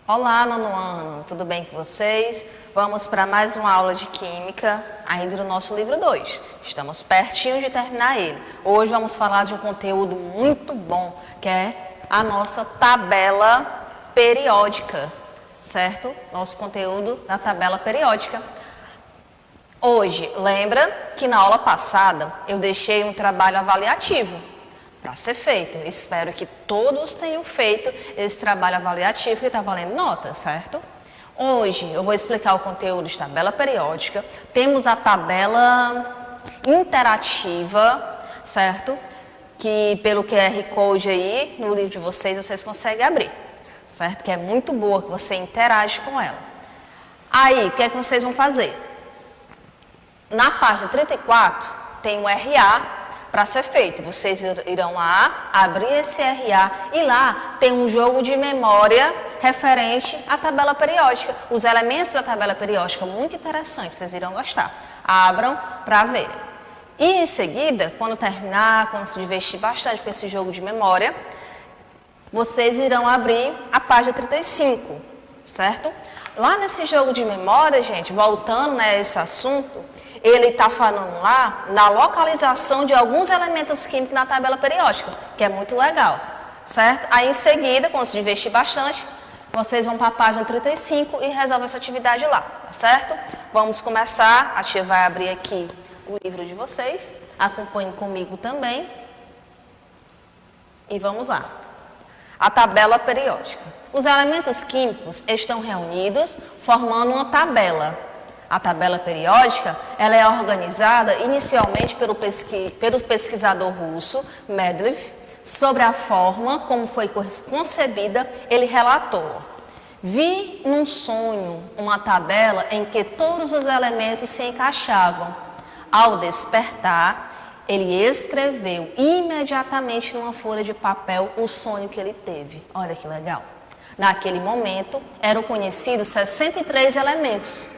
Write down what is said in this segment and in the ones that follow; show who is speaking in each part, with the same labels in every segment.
Speaker 1: Olá, nono ano, tudo bem com vocês? Vamos para mais uma aula de Química, ainda no nosso livro 2. Estamos pertinho de terminar ele. Hoje vamos falar de um conteúdo muito bom, que é a nossa tabela periódica, certo? Nosso conteúdo da tabela periódica. Hoje, lembra que na aula passada eu deixei um trabalho avaliativo para ser feito. Eu espero que todos tenham feito esse trabalho avaliativo que está valendo nota, certo? Hoje eu vou explicar o conteúdo de tabela periódica. Temos a tabela interativa, certo? Que pelo QR Code aí, no livro de vocês conseguem abrir, certo? Que é muito boa, que você interage com ela. Aí, o que é que vocês vão fazer? Na página 34 tem o RA para ser feito. Vocês irão lá, abrir esse RA e lá tem um jogo de memória referente à tabela periódica. Os elementos da tabela periódica, muito interessante, vocês irão gostar. Abram para ver. E em seguida, quando terminar, quando se divertir bastante com esse jogo de memória, vocês irão abrir a página 35, certo? Lá nesse jogo de memória, gente, voltando a esse assunto, ele está falando lá na localização de alguns elementos químicos na tabela periódica, que é muito legal, certo? Aí, em seguida, quando se divertir bastante, vocês vão para a página 35 e resolvem essa atividade lá, tá certo? Vamos começar, a tia vai abrir aqui o livro de vocês, acompanhem comigo também. E vamos lá. A tabela periódica. Os elementos químicos estão reunidos formando uma tabela. A tabela periódica ela é organizada inicialmente pelo pesquisador russo Mendeleev. Sobre a forma como foi concebida, ele relatou: vi num sonho uma tabela em que todos os elementos se encaixavam. Ao despertar, ele escreveu imediatamente numa folha de papel o sonho que ele teve. Olha que legal. Naquele momento, eram conhecidos 63 elementos,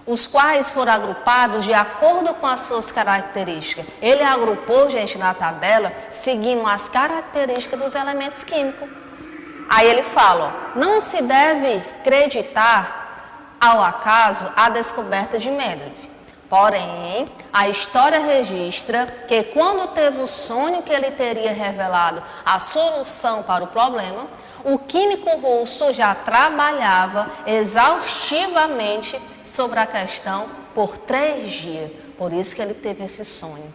Speaker 1: os quais foram agrupados de acordo com as suas características. Ele agrupou, gente, na tabela, seguindo as características dos elementos químicos. Aí ele fala, ó, não se deve acreditar ao acaso a descoberta de Mendeleev. Porém, a história registra que quando teve o sonho que ele teria revelado a solução para o problema, o químico russo já trabalhava exaustivamente sobre a questão por 3 dias. Por isso que ele teve esse sonho.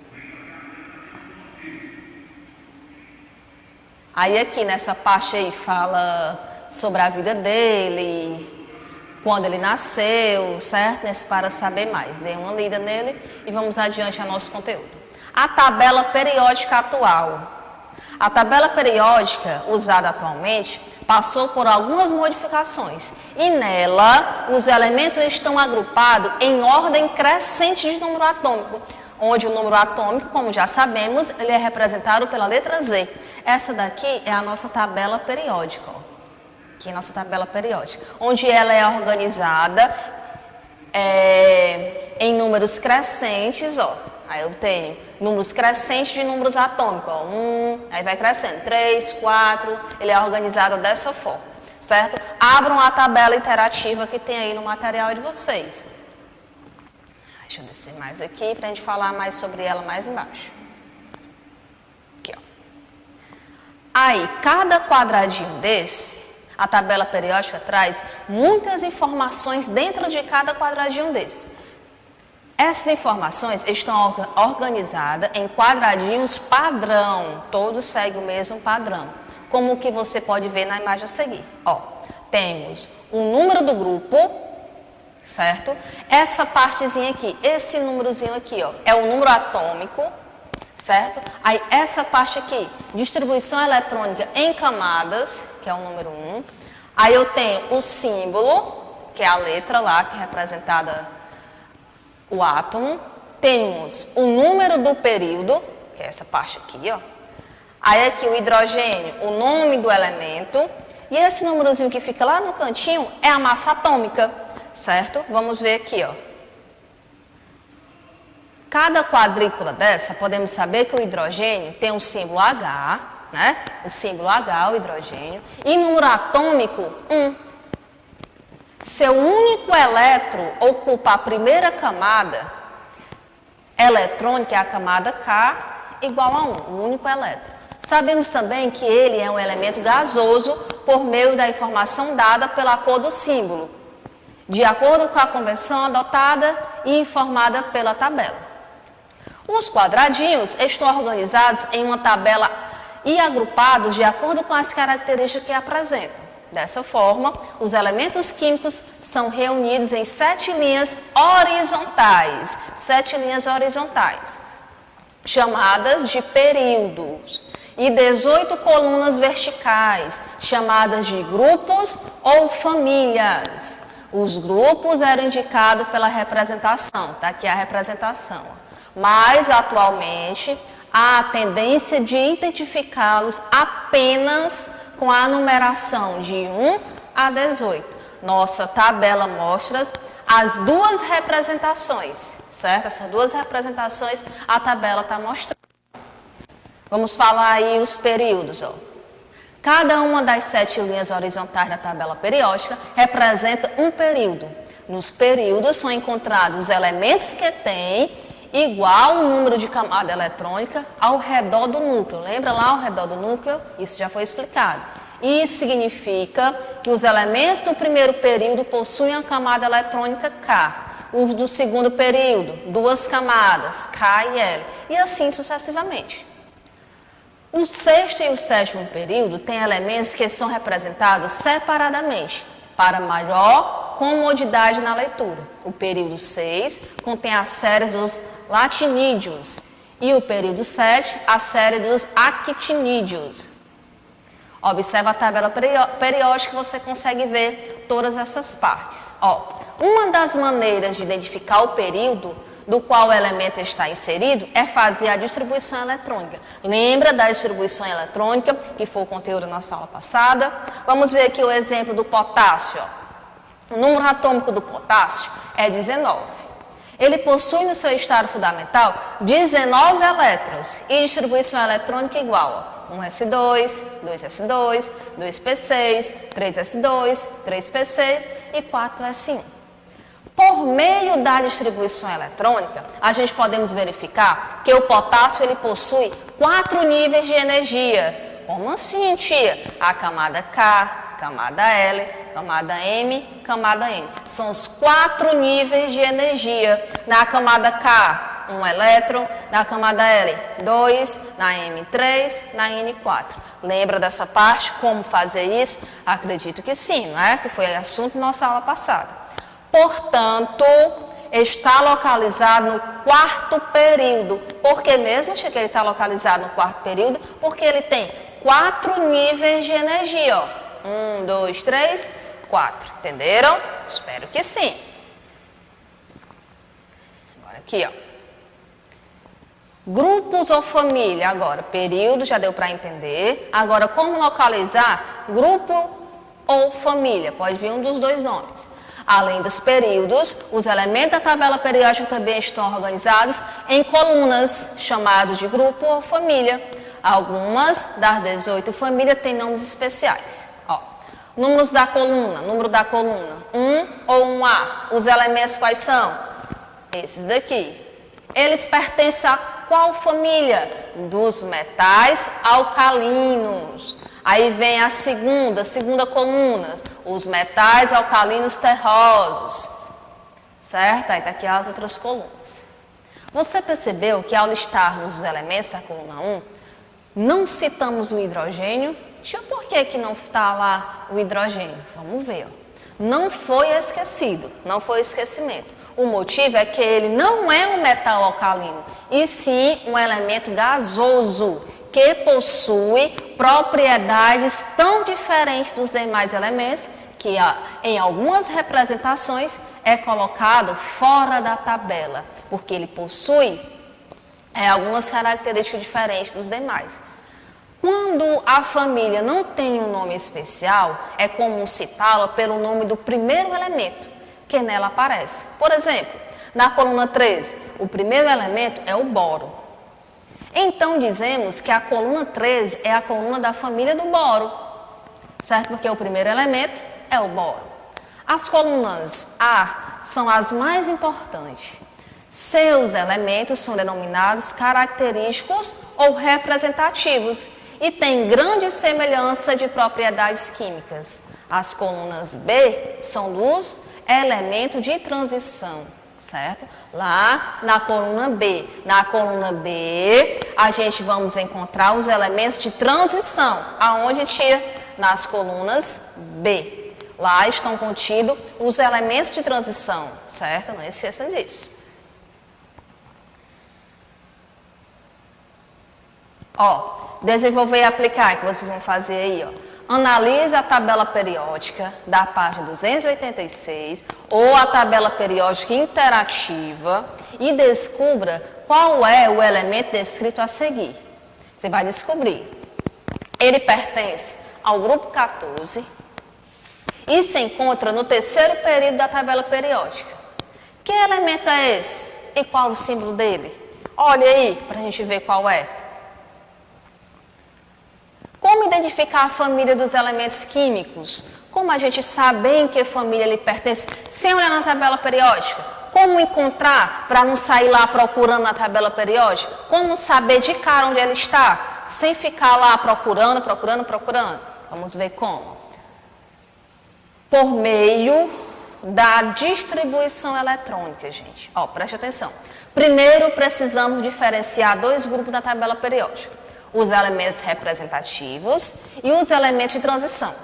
Speaker 1: Aí aqui nessa parte aí fala sobre a vida dele, quando ele nasceu, certo? Para saber mais. Dê uma lida nele e vamos adiante ao nosso conteúdo. A tabela periódica atual. A tabela periódica usada atualmente passou por algumas modificações e nela os elementos estão agrupados em ordem crescente de número atômico, onde o número atômico, como já sabemos, ele é representado pela letra Z. Essa daqui é a nossa tabela periódica, ó. Aqui é a nossa tabela periódica, onde ela é organizada em números crescentes, ó. Aí eu tenho números crescentes de números atômicos, ó, 1, aí vai crescendo, 3, 4, ele é organizado dessa forma, certo? Abram a tabela interativa que tem aí no material de vocês. Deixa eu descer mais aqui para a gente falar mais sobre ela mais embaixo. Aqui, ó. Aí, cada quadradinho desse, a tabela periódica traz muitas informações dentro de cada quadradinho desse. Essas informações estão organizadas em quadradinhos padrão, todos seguem o mesmo padrão, como o que você pode ver na imagem a seguir. Ó, temos o número do grupo, certo? Essa partezinha aqui, esse númerozinho aqui, ó, é o número atômico, certo? Aí essa parte aqui, distribuição eletrônica em camadas, que é o número 1. Aí eu tenho o símbolo, que é a letra lá, que é representada o átomo. Temos o número do período, que é essa parte aqui, ó. Aí aqui o hidrogênio, o nome do elemento. E esse númerozinho que fica lá no cantinho é a massa atômica, certo? Vamos ver aqui, ó. Cada quadrícula dessa, podemos saber que o hidrogênio tem um símbolo H, né? O símbolo H, o hidrogênio. E número atômico, 1. seu único elétron ocupa a primeira camada eletrônica, é a camada K, igual a 1, o único elétron. Sabemos também que ele é um elemento gasoso por meio da informação dada pela cor do símbolo, de acordo com a convenção adotada e informada pela tabela. Os quadradinhos estão organizados em uma tabela e agrupados de acordo com as características que apresentam. Dessa forma, os elementos químicos são reunidos em 7 linhas horizontais, chamadas de períodos, e 18 colunas verticais, chamadas de grupos ou famílias. Os grupos eram indicados pela representação, tá aqui a representação. Mas, atualmente, há a tendência de identificá-los apenas com a numeração de 1 a 18. Nossa tabela mostra as duas representações, certo? Essas duas representações a tabela está mostrando. Vamos falar aí os períodos, ó. Cada uma das 7 linhas horizontais da tabela periódica representa um período. Nos períodos são encontrados os elementos que têm igual número de camada eletrônica ao redor do núcleo. Lembra lá ao redor do núcleo? Isso já foi explicado. Isso significa que os elementos do primeiro período possuem a camada eletrônica K. Os do segundo período, 2 camadas, K e L. E assim sucessivamente. O sexto e o sétimo período têm elementos que são representados separadamente, para maior comodidade na leitura. O período 6 contém a série dos latinídeos e o período 7 a série dos actinídeos. Observe a tabela periódica que você consegue ver todas essas partes. Uma das maneiras de identificar o período do qual o elemento está inserido é fazer a distribuição eletrônica. Lembra da distribuição eletrônica, que foi o conteúdo da nossa aula passada? Vamos ver aqui o exemplo do potássio. O número atômico do potássio é 19. Ele possui no seu estado fundamental 19 elétrons e distribuição eletrônica igual a 1s2, 2s2, 2p6, 3s2, 3p6 e 4s1. Por meio da distribuição eletrônica, a gente podemos verificar que o potássio ele possui 4 níveis de energia. Como assim, tia? A camada K, camada L, camada M, camada N. São os 4 níveis de energia. Na camada K, 1 elétron, na camada L, 2, na M, 3, na N, 4. Lembra dessa parte? Como fazer isso? Acredito que sim, não é? Que foi assunto da nossa aula passada. Portanto, está localizado no 4º período. Por que mesmo que ele está localizado no 4º período? Porque ele tem 4 níveis de energia. 1, 2, 3, 4. Entenderam? Espero que sim. Agora aqui, grupos ou família. Agora, período já deu para entender. Agora, como localizar grupo ou família? Pode vir um dos dois nomes. Além dos períodos, os elementos da tabela periódica também estão organizados em colunas, chamados de grupo ou família. Algumas das 18 famílias têm nomes especiais. Número da coluna, 1 ou 1A. Os elementos quais são? Esses daqui. Eles pertencem a qual família? Dos metais alcalinos. Aí vem a segunda coluna, os metais alcalinos terrosos, certo? Aí tá aqui as outras colunas. Você percebeu que ao listarmos os elementos da coluna 1, não citamos o hidrogênio? Por que não está lá o hidrogênio? Vamos ver. Não foi esquecido, não foi esquecimento. O motivo é que ele não é um metal alcalino, e sim um elemento gasoso, que possui propriedades tão diferentes dos demais elementos que em algumas representações é colocado fora da tabela, porque ele possui algumas características diferentes dos demais. Quando a família não tem um nome especial, é comum citá-la pelo nome do primeiro elemento que nela aparece. Por exemplo, na coluna 13, o primeiro elemento é o boro. Então, dizemos que a coluna 13 é a coluna da família do boro, certo? Porque o primeiro elemento é o boro. As colunas A são as mais importantes. Seus elementos são denominados característicos ou representativos e têm grande semelhança de propriedades químicas. As colunas B são dos elementos de transição, certo? Lá na coluna B. Na coluna B, a gente vamos encontrar os elementos de transição. Aonde, tia? Nas colunas B. Lá estão contidos os elementos de transição, certo? Não esqueça disso. Ó, desenvolver e aplicar, que vocês vão fazer aí, ó. Analise a tabela periódica da página 286 ou a tabela periódica interativa e descubra qual é o elemento descrito a seguir. Você vai descobrir. Ele pertence ao grupo 14 e se encontra no terceiro período da tabela periódica. Que elemento é esse? E qual o símbolo dele? Olha aí, para a gente ver qual é. Como identificar a família dos elementos químicos? Como a gente sabe em que família ele pertence sem olhar na tabela periódica? Como encontrar para não sair lá procurando na tabela periódica? Como saber de cara onde ele está? Sem ficar lá procurando. Vamos ver como. Por meio da distribuição eletrônica, gente. Ó, preste atenção. Primeiro, precisamos diferenciar dois grupos da tabela periódica. Os elementos representativos e os elementos de transição.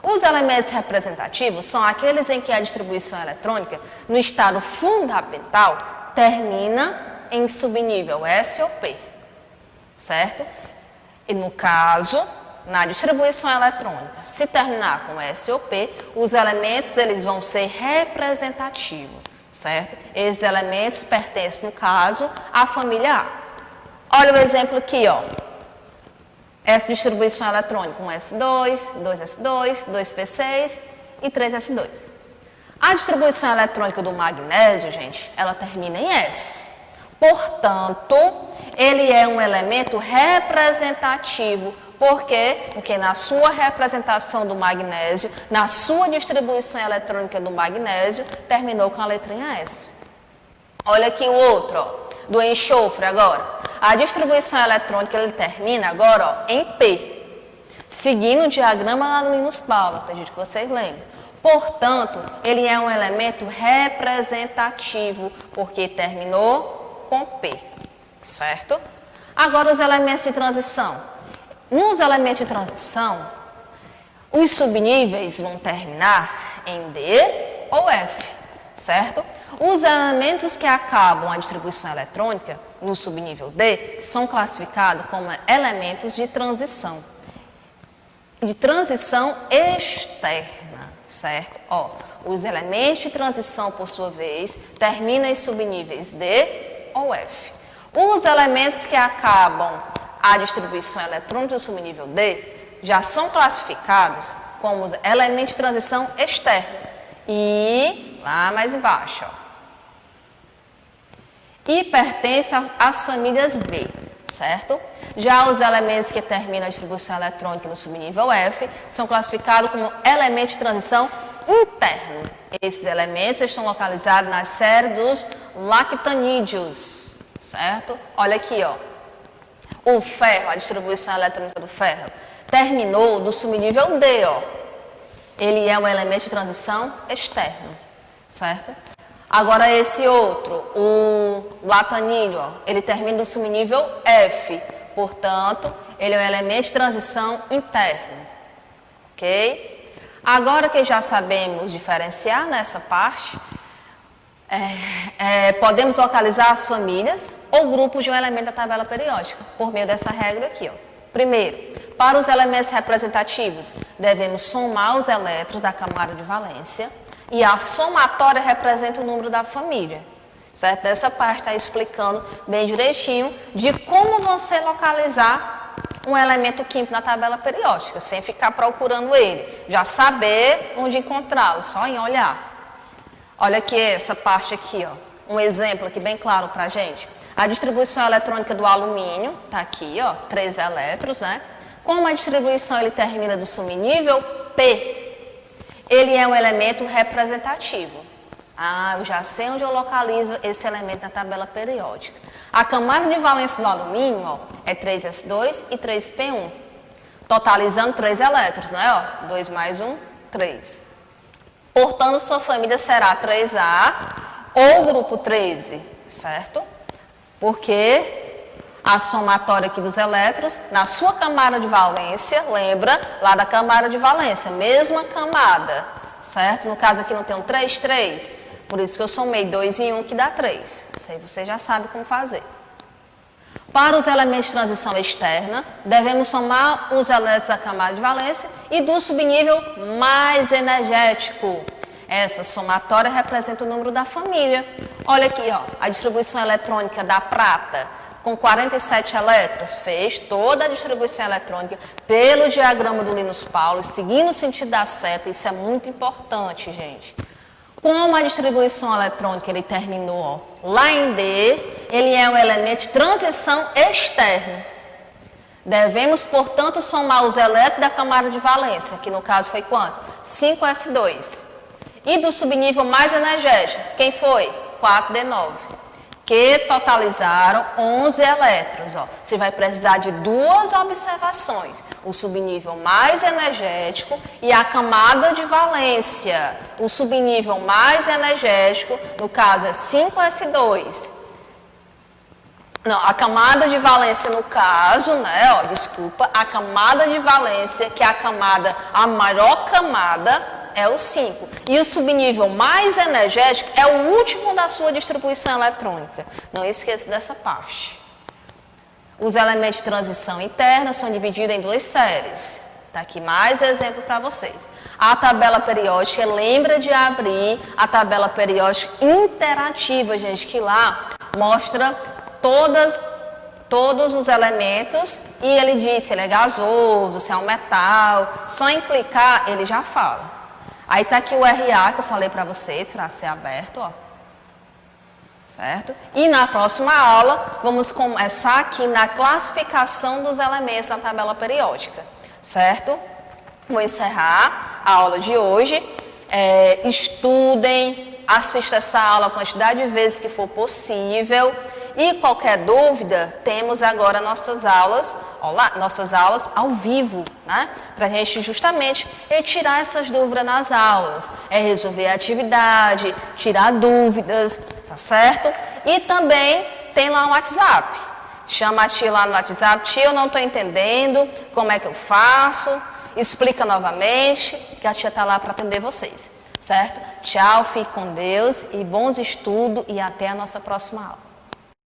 Speaker 1: Os elementos representativos são aqueles em que a distribuição eletrônica, no estado fundamental, termina em subnível S ou P, certo? E no caso, na distribuição eletrônica, se terminar com S ou P, os elementos eles vão ser representativos, certo? Esses elementos pertencem, no caso, à família A. Olha o exemplo aqui, ó. Essa distribuição eletrônica, 1S2, 2S2, 2P6 e 3S2. A distribuição eletrônica do magnésio, gente, ela termina em S. Portanto, ele é um elemento representativo. Por quê? Porque na sua representação do magnésio, na sua distribuição eletrônica do magnésio, terminou com a letrinha S. Olha aqui o outro, ó, do enxofre agora. A distribuição eletrônica ele termina agora ó, em P, seguindo o diagrama lá do Linus Pauling, acredito que vocês lembram. Portanto, ele é um elemento representativo, porque terminou com P, certo? Agora os elementos de transição. Nos elementos de transição, os subníveis vão terminar em D ou F, certo? Os elementos que acabam a distribuição eletrônica no subnível D são classificados como elementos de transição externa, certo? Ó, os elementos de transição, por sua vez, terminam em subníveis D ou F. Os elementos que acabam a distribuição eletrônica do subnível D já são classificados como os elementos de transição externa. E lá mais embaixo, ó, e pertence às famílias B, certo? Já os elementos que terminam a distribuição eletrônica no subnível F são classificados como elementos de transição interno. Esses elementos estão localizados na série dos lactanídeos, certo? Olha aqui, ó. O ferro, a distribuição eletrônica do ferro, terminou do subnível D, ó. Ele é um elemento de transição externo, certo? Agora esse outro, o latanídeo, ó, ele termina do subnível F, portanto, ele é um elemento de transição interno, ok? Agora que já sabemos diferenciar nessa parte, podemos localizar as famílias ou grupos de um elemento da tabela periódica, por meio dessa regra aqui, ó. Primeiro, para os elementos representativos, devemos somar os elétrons da camada de valência, e a somatória representa o número da família, certo? Nessa parte está explicando bem direitinho de como você localizar um elemento químico na tabela periódica, sem ficar procurando ele, já saber onde encontrá-lo, só em olhar. Olha aqui essa parte aqui, ó, um exemplo aqui bem claro para a gente. A distribuição eletrônica do alumínio, está aqui, ó, 3 elétrons, né? Como a distribuição ele termina do subnível P, Ele é um elemento representativo. Ah, eu já sei onde eu localizo esse elemento na tabela periódica. A camada de valência do alumínio, ó, é 3s2 e 3p1. Totalizando 3 elétrons, não é? Ó, 2 mais 1, 3. Portanto, sua família será 3A ou grupo 13, certo? Porque a somatória aqui dos elétrons, na sua camada de valência, lembra lá da camada de valência, mesma camada, certo? No caso aqui não tem um 3, 3, por isso que eu somei 2 em 1 que dá 3. Isso aí você já sabe como fazer. Para os elementos de transição externa, devemos somar os elétrons da camada de valência e do subnível mais energético. Essa somatória representa o número da família. Olha aqui, ó, a distribuição eletrônica da prata, com 47 elétrons, fez toda a distribuição eletrônica pelo diagrama do Linus Pauling, seguindo o sentido da seta. Isso é muito importante, gente. Como a distribuição eletrônica ele terminou lá em D, ele é um elemento de transição externo. Devemos, portanto, somar os elétrons da camada de valência, que no caso foi quanto? 5s2. E do subnível mais energético, quem foi? 4d9. Que totalizaram 11 elétrons. Ó. Você vai precisar de duas observações. O subnível mais energético e a camada de valência. O subnível mais energético, no caso, é 5s2. Não, a camada de valência no caso, né, ó, desculpa, a camada de valência, que é a maior camada, é o 5. E o subnível mais energético é o último da sua distribuição eletrônica. Não esqueça dessa parte. Os elementos de transição interna são divididos em duas séries. Está aqui mais exemplo para vocês. A tabela periódica, lembra de abrir a tabela periódica interativa, gente, que lá mostra todos os elementos e ele diz se ele é gasoso, se é um metal. Só em clicar ele já fala. Aí está aqui o RA que eu falei para vocês, para ser aberto, ó. Certo? E na próxima aula, vamos começar aqui na classificação dos elementos na tabela periódica. Certo? Vou encerrar a aula de hoje. Estudem, assistam essa aula a quantidade de vezes que for possível. E qualquer dúvida, temos agora nossas aulas ao vivo, né? Para a gente justamente retirar essas dúvidas nas aulas. Resolver a atividade, tirar dúvidas, tá certo? E também tem lá o WhatsApp. Chama a tia lá no WhatsApp, tia, eu não estou entendendo, como é que eu faço? Explica novamente, que a tia está lá para atender vocês, certo? Tchau, fique com Deus e bons estudos e até a nossa próxima aula.